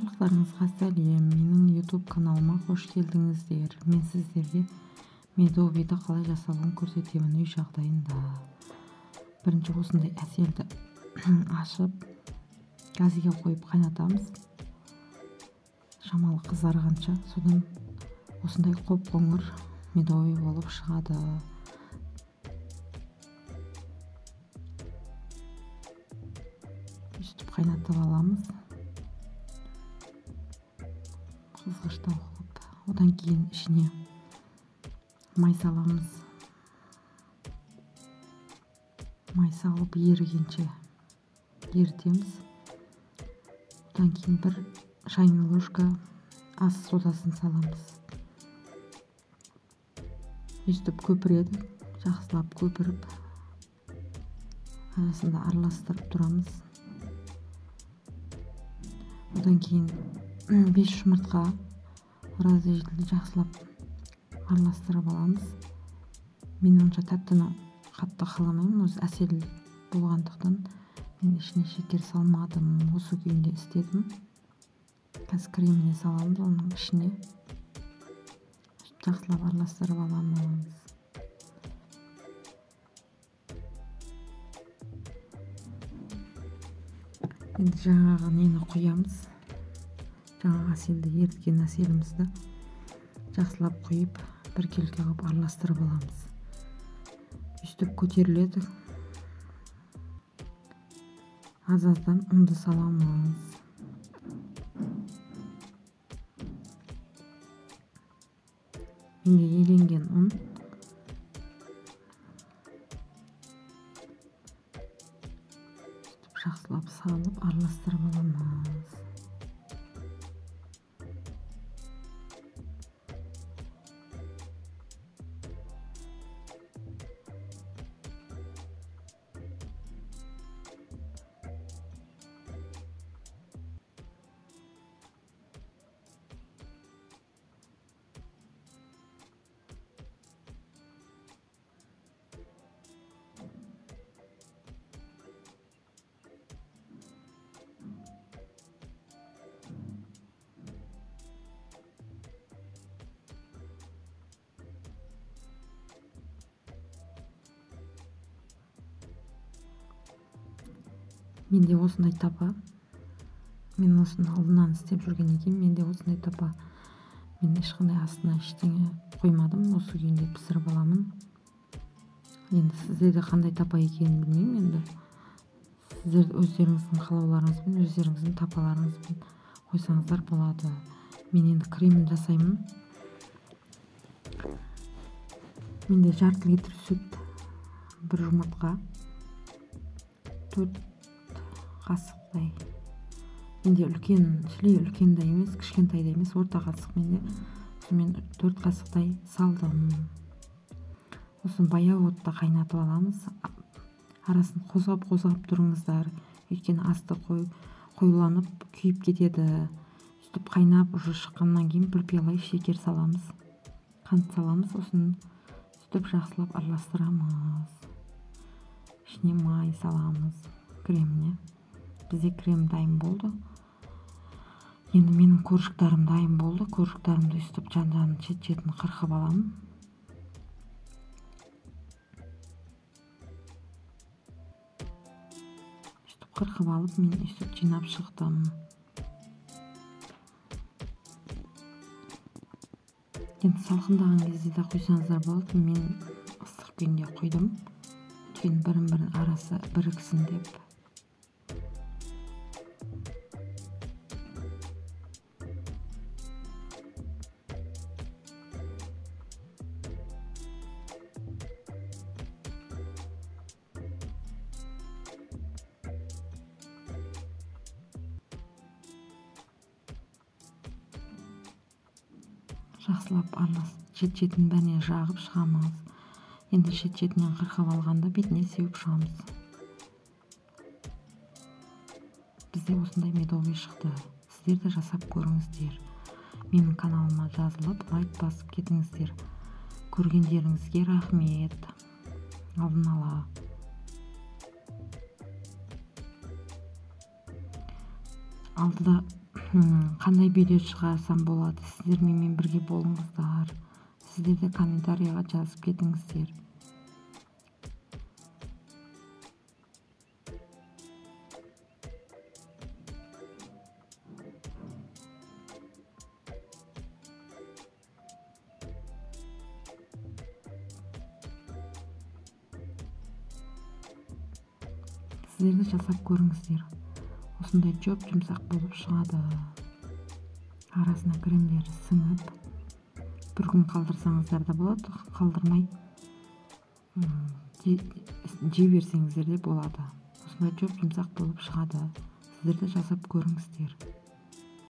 Барлықтарыңызға сәлем, менің YouTube каналыма қош келдіңіздер. Мен сіздерге медовыйды қалай жасалуын көрсетемін үй жағдайында. Бірінші осындай әселді ашып, газға қойып қайнатамыз. Шамалы қызарғанша, содан осындай қоп-қоңыр медовый болып шығады. Үстіп қайнатып аламыз. Қызғышта қылып, одан кейін ішіне май саламыз. Май салып ерігенше ерітеміз. Одан кейін бір шайный ложка ас содасын саламыз. Өстіп көпіреді, жақсылап көпіріп, арасында араластырып тұрамыз. Одан кейін 5 жұмыртқа разрежді жақсылап араластырып аламыз. Мен онша тәттіні қатты қаламаймын, өзі әсел болғандықтан мен ішіне шекер салмадым, осы күйінде істедім. Қазір креміне саламыз, оның ішіне жақсылап араластырып аламыз. Енді жаңағы нені құямыз. Жаңағы әселді еріткен әселімізді жақсылап құйып, бір келке қылып араластырып аламыз. Үстіп көтеріледі. Аз-аздан ұнды саламыз. Менде еленген ұн. Жақсылап салып араластырып аламыз. Менде осындай тапа. Мен осыны алдынан істеп жүрген екен. Менде осындай тапа. Мен ешқандай астына ештеңе қоймадым. Осы күйінде пісіріп аламын. Енді сіздерде қандай тапа екенін білмеймін. Енді сіздер өздеріңіздің қалауларыңызбен, өздеріңіздің тапаларыңызбен қойсаңыздар болады. Мен енді кремін жасаймын. Менде жарты литр сүт, бір жұмыртқа, 4 қасықтай. Менде үлкен, шілей үлкен де емес, кішкентай да емес, орта қасық менде. Мен 4 қасықтай салдым. Осын баяу отта қайнатып аламыз. Арасын қозғап тұрыңыздар. Өйткені асты қоюланып, күйіп кетеді. Үстіп қайнап, уже шыққаннан кейін бір пиала шекер саламыз. Қант саламыз, осын үстіп жақсылап араластырамыз. Ішіне май саламыз, креміне. Бізде крем дайын болды. Енді менің көршіктарым дайын болды. Көршіктарымды үстіп жан-жағын шет-шетін қырқып аламын. Үстіп қырқып алып, мен үстіп жинап шықтым. Енді салқындаған кезде де қойсаңыздар болады. Мен ыстық күйінде қойдым. Өйткені бірін арасы біріксін деп. Жақсылап шет-шетін бәріне жағып шығамыз. Енді шет-шетінен қырқып алғанда бетіне сеуіп шығамыз. Бізде осындай медовый шықты. Сіздер де жасап көріңіздер. Менің каналыма жазылып, лайк басып кетіңіздер. Көргендеріңізге рахмет. Алдын ала. Алдыда қандай видео шығарсам болады, сіздер менімен бірге болыңыздар. Сіздер де комментарийға жазып кетіңіздер. Сіздер де жасап көріңіздер. Осындай жұмсақ болып шығады. Арасына кремдері сіңіп, бір күн қалдырсаңыздар да болады, қалдырмай жей берсеңіздер де болады. Осындай жұмсақ болып шығады. Сіздер де жасап көріңіздер.